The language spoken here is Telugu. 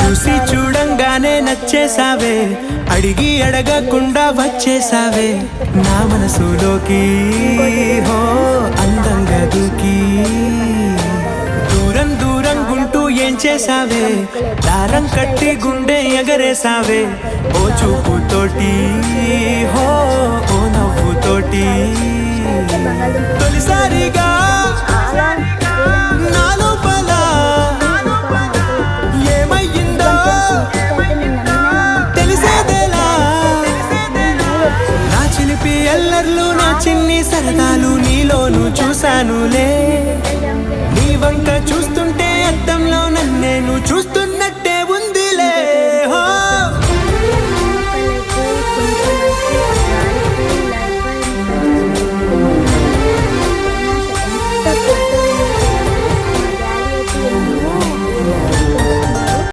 చూసి చూడంగానే నచ్చేసావే, అడిగి అడగకుండా వచ్చేసావే నా మనసులోకి. హో అందంగా దూకి దూరం దూరం గుంటూ ఏం చేసావే, దారం కట్టి గుండె ఎగరేసావే ఓ చూపుతోటి. హో ఓ నవ్వుతోటి తొలిసారిగా నా లోపల ఏమయ్యిందో తెలిసేదేలా. నా చిలిపి ఎల్లర్లు నా చిన్ని సరదాలు నీలోను చూశానులే. నీ వంక చూస్తుంటే అద్దంలో నన్నేను